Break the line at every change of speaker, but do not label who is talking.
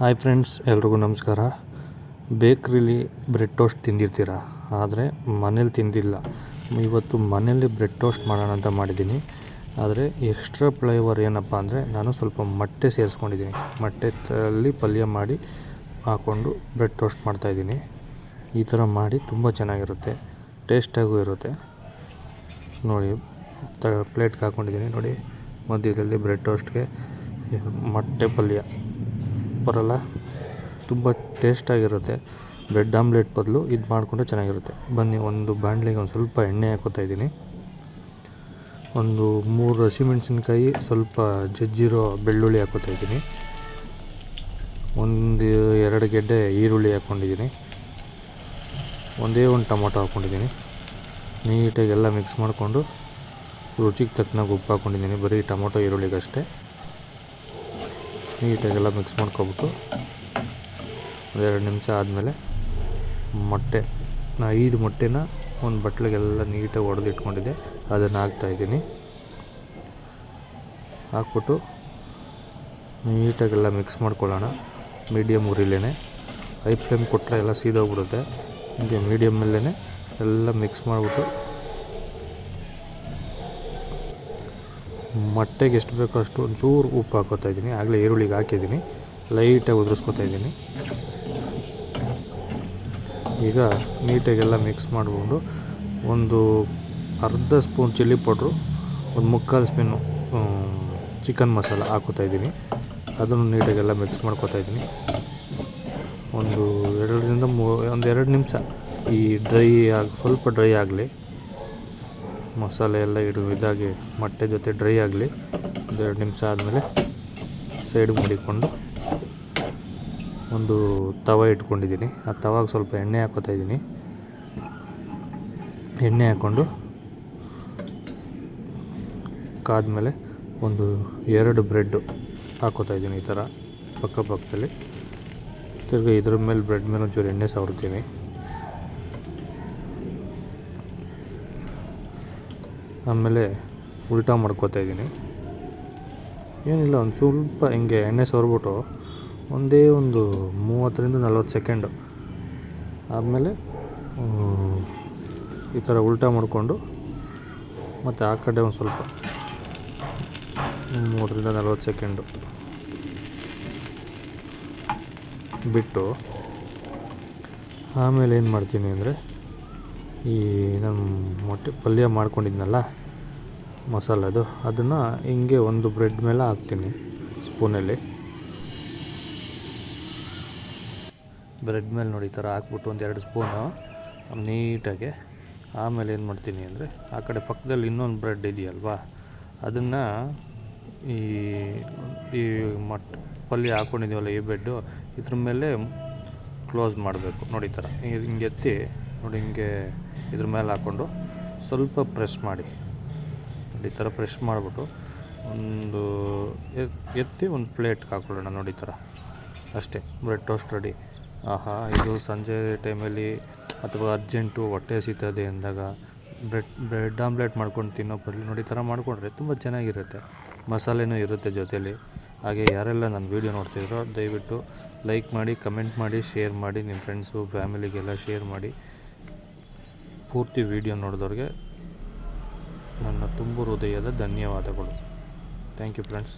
Hi friends, ಎಲ್ರಿಗೂ ನಮಸ್ಕಾರ. ಬೇಕ್ರಿಲಿ bread toast ತಿಂದಿರ್ತೀರ, ಆದರೆ ಮನೇಲಿ ತಿಂದಿಲ್ಲ. ಇವತ್ತು ಮನೇಲಿ ಬ್ರೆಡ್ ಟೋಸ್ಟ್ ಮಾಡೋಣ ಅಂತ ಮಾಡಿದ್ದೀನಿ. ಆದರೆ ಎಕ್ಸ್ಟ್ರಾ ಫ್ಲೇವರ್ ಏನಪ್ಪ ಅಂದರೆ, ನಾನು ಸ್ವಲ್ಪ ಮೊಟ್ಟೆ ಸೇರಿಸ್ಕೊಂಡಿದ್ದೀನಿ. ಮೊಟ್ಟೆಯಲ್ಲಿ ಪಲ್ಯ ಮಾಡಿ ಹಾಕ್ಕೊಂಡು ಬ್ರೆಡ್ ಟೋಸ್ಟ್ ಮಾಡ್ತಾಯಿದ್ದೀನಿ. ಈ ಥರ ಮಾಡಿ ತುಂಬ ಚೆನ್ನಾಗಿರುತ್ತೆ, ಟೇಸ್ಟಾಗೂ ಇರುತ್ತೆ. ನೋಡಿ, ಪ್ಲೇಟ್ಗೆ ಹಾಕ್ಕೊಂಡಿದ್ದೀನಿ. ನೋಡಿ, ಮಧ್ಯದಲ್ಲಿ ಬ್ರೆಡ್ ಟೋಸ್ಟ್ಗೆ ಮೊಟ್ಟೆ ಪಲ್ಯ ಬರಲ್ಲ, ತುಂಬ ಟೇಸ್ಟಾಗಿರುತ್ತೆ. ಬ್ರೆಡ್ ಆಮ್ಲೆಟ್ ಬದಲು ಇದು ಮಾಡಿಕೊಂಡ್ರೆ ಚೆನ್ನಾಗಿರುತ್ತೆ. ಬನ್ನಿ, ಒಂದು ಬಾಣಲೆಗೆ ಒಂದು ಸ್ವಲ್ಪ ಎಣ್ಣೆ ಹಾಕ್ಕೋತಾ ಇದ್ದೀನಿ. ಒಂದು 3 ಹಸಿಮೆಣಸಿನ್ಕಾಯಿ, ಸ್ವಲ್ಪ ಜಜ್ಜಿರೋ ಬೆಳ್ಳುಳ್ಳಿ ಹಾಕ್ಕೋತಾ ಇದ್ದೀನಿ. ಒಂದು 2 ಗೆಡ್ಡೆ ಈರುಳ್ಳಿ ಹಾಕ್ಕೊಂಡಿದ್ದೀನಿ. ಒಂದೇ ಒಂದು ಟೊಮೊಟೊ ಹಾಕ್ಕೊಂಡಿದ್ದೀನಿ. ನೀಟಾಗಿ ಎಲ್ಲ ಮಿಕ್ಸ್ ಮಾಡಿಕೊಂಡು ರುಚಿಗೆ ತಕ್ಕನಾಗಿ ಉಪ್ಪು ಹಾಕ್ಕೊಂಡಿದ್ದೀನಿ. ಬರೀ ಟೊಮೊಟೊ ಈರುಳ್ಳಿಗಷ್ಟೇ. ನೀಟಾಗೆಲ್ಲ ಮಿಕ್ಸ್ ಮಾಡ್ಕೊಬಿಟ್ಟು 2 ನಿಮಿಷ ಆದಮೇಲೆ ಮೊಟ್ಟೆ, 5 ಮೊಟ್ಟೆನ ಒಂದು ಬಟ್ಲಿಗೆಲ್ಲ ನೀಟಾಗಿ ಒಡೆದು ಇಟ್ಕೊಂಡಿದ್ದೆ, ಅದನ್ನು ಹಾಕ್ತಾಯಿದ್ದೀನಿ. ಹಾಕ್ಬಿಟ್ಟು ನೀಟಾಗೆಲ್ಲ ಮಿಕ್ಸ್ ಮಾಡ್ಕೊಳ್ಳೋಣ. ಮೀಡಿಯಮ್ ಉರಿಲೇ, ಹೈ ಫ್ಲೇಮ್ ಕೊಟ್ಟರೆ ಎಲ್ಲ ಸೀದೋಗ್ಬಿಡುತ್ತೆ. ಹೀಗೆ ಮೀಡಿಯಮ್ಮಲ್ಲೇ ಎಲ್ಲ ಮಿಕ್ಸ್ ಮಾಡಿಬಿಟ್ಟು ಮೊಟ್ಟೆಗೆ ಎಷ್ಟು ಬೇಕೋ ಅಷ್ಟು ಒಂಚೂರು ಉಪ್ಪು ಹಾಕ್ಕೋತಾ ಇದ್ದೀನಿ. ಆಗಲೇ ಈರುಳ್ಳಿಗೆ ಹಾಕಿದ್ದೀನಿ, ಲೈಟಾಗಿ ಉದುರಿಸ್ಕೊತಾ ಇದ್ದೀನಿ. ಈಗ ನೀಟಾಗೆಲ್ಲ ಮಿಕ್ಸ್ ಮಾಡಿಕೊಂಡು ಒಂದು ಅರ್ಧ ಸ್ಪೂನ್ ಚಿಲ್ಲಿ ಪೌಡ್ರು, ಒಂದು 3/4 ಸ್ಪೂನು ಚಿಕನ್ ಮಸಾಲ ಹಾಕ್ಕೋತಾ ಇದ್ದೀನಿ. ಅದನ್ನು ನೀಟಾಗೆಲ್ಲ ಮಿಕ್ಸ್ ಮಾಡ್ಕೋತಾ ಇದ್ದೀನಿ. ಒಂದು 2 ನಿಮಿಷ ಈ ಸ್ವಲ್ಪ ಡ್ರೈ ಆಗಲಿ, ಮಸಾಲೆ ಎಲ್ಲ ಇದಾಗಿ ಮೊಟ್ಟೆ ಜೊತೆ ಡ್ರೈ ಆಗಲಿ. 2 ನಿಮಿಷ ಆದಮೇಲೆ ಸೈಡ್ ಮಾಡಿಕೊಂಡು ಒಂದು ತವ ಇಟ್ಕೊಂಡಿದ್ದೀನಿ. ಆ ತವಾಗ ಸ್ವಲ್ಪ ಎಣ್ಣೆ ಹಾಕ್ಕೋತಾ ಇದ್ದೀನಿ. ಎಣ್ಣೆ ಹಾಕ್ಕೊಂಡು ಕಾದ್ಮೇಲೆ ಒಂದು 2 ಬ್ರೆಡ್ಡು ಹಾಕ್ಕೋತಾ ಇದ್ದೀನಿ. ಈ ಥರ ಪಕ್ಕದಲ್ಲಿ ತಿರ್ಗಿ ಇದ್ರ ಮೇಲೆ ಬ್ರೆಡ್ ಮೇಲೆ ಒಂಚೂರು ಎಣ್ಣೆ ಸವರ್ತೀನಿ. ಆಮೇಲೆ ಉಲ್ಟಾ ಮಾಡ್ಕೋತಾ ಇದ್ದೀನಿ. ಏನಿಲ್ಲ, ಒಂದು ಸ್ವಲ್ಪ ಹಿಂಗೆ ಎಣ್ಣೆ ಸವರ್ಬಿಟ್ಟು ಒಂದೇ ಒಂದು 30ರಿಂದ 40 ಸೆಕೆಂಡು ಆದಮೇಲೆ ಈ ಥರ ಉಲ್ಟಾ ಮಾಡಿಕೊಂಡು ಮತ್ತು ಆ ಕಡೆ ಒಂದು ಸ್ವಲ್ಪ 30ರಿಂದ 40 ಸೆಕೆಂಡು ಬಿಟ್ಟು ಆಮೇಲೆ ಏನು ಮಾಡ್ತೀನಿ ಅಂದರೆ, ಈ ನಾನು ಮೊಟ್ಟೆ ಪಲ್ಯ ಮಾಡ್ಕೊಂಡಿದ್ನಲ್ಲ ಮಸಾಲದು, ಅದನ್ನು ಹಿಂಗೆ ಒಂದು ಬ್ರೆಡ್ ಮೇಲೆ ಹಾಕ್ತೀನಿ ಸ್ಪೂನಲ್ಲಿ. ಬ್ರೆಡ್ ಮೇಲೆ ನೋಡಿ ಈ ಥರ ಹಾಕ್ಬಿಟ್ಟು ಒಂದು 2 ಸ್ಪೂನು ನೀಟಾಗಿ. ಆಮೇಲೆ ಏನು ಮಾಡ್ತೀನಿ ಅಂದರೆ, ಆ ಕಡೆ ಪಕ್ಕದಲ್ಲಿ ಇನ್ನೊಂದು ಬ್ರೆಡ್ ಇದೆಯಲ್ವಾ, ಅದನ್ನು ಈ ಪಲ್ಯ ಹಾಕ್ಕೊಂಡಿದ್ದೀವಲ್ಲ ಈ ಬ್ರೆಡ್ಡು, ಇದ್ರ ಮೇಲೆ ಕ್ಲೋಸ್ ಮಾಡಬೇಕು. ನೋಡಿ ಈ ಥರ ಹಿಂಗೆ ಎತ್ತಿ, ನೋಡಿ ಹಿಂಗೆ ಇದ್ರ ಮೇಲೆ ಹಾಕ್ಕೊಂಡು ಸ್ವಲ್ಪ ಪ್ರೆಸ್ ಮಾಡಿ. ನೋಡಿ ಈ ಥರ ಪ್ರೆಸ್ ಮಾಡಿಬಿಟ್ಟು ಒಂದು ಎತ್ತಿ ಒಂದು ಪ್ಲೇಟ್ಗೆ ಹಾಕ್ಕೊಳ್ಳೋಣ. ನೋಡಿ ಈ ಥರ ಅಷ್ಟೇ, ಬ್ರೆಡ್ ಟೋಸ್ಟ್ ರೆಡಿ. ಆಹಾ, ಇದು ಸಂಜೆ ಟೈಮಲ್ಲಿ ಅಥವಾ ಅರ್ಜೆಂಟು ಹೊಟ್ಟೆ ಹಸಿತದೆ ಅಂದಾಗ ಬ್ರೆಡ್ ಆಮ್ಲೆಟ್ ಮಾಡ್ಕೊಂಡು ತಿನ್ನೋ ಬದಲು ನೋಡಿ ಈ ಥರ ಮಾಡಿಕೊಂಡ್ರೆ ತುಂಬ ಚೆನ್ನಾಗಿರುತ್ತೆ. ಮಸಾಲೆನೂ ಇರುತ್ತೆ ಜೊತೆಯಲ್ಲಿ. ಹಾಗೆ ಯಾರೆಲ್ಲ ನನ್ನ ವೀಡಿಯೋ ನೋಡ್ತಿದ್ರೋ ದಯವಿಟ್ಟು ಲೈಕ್ ಮಾಡಿ, ಕಮೆಂಟ್ ಮಾಡಿ, ಶೇರ್ ಮಾಡಿ. ನಿಮ್ಮ ಫ್ರೆಂಡ್ಸು ಫ್ಯಾಮಿಲಿಗೆಲ್ಲ ಶೇರ್ ಮಾಡಿ. ಪೂರ್ತಿ ವೀಡಿಯೋ ನೋಡಿದವ್ರಿಗೆ ನನ್ನ ತುಂಬ ಹೃದಯದ ಧನ್ಯವಾದಗಳು. Thank you friends.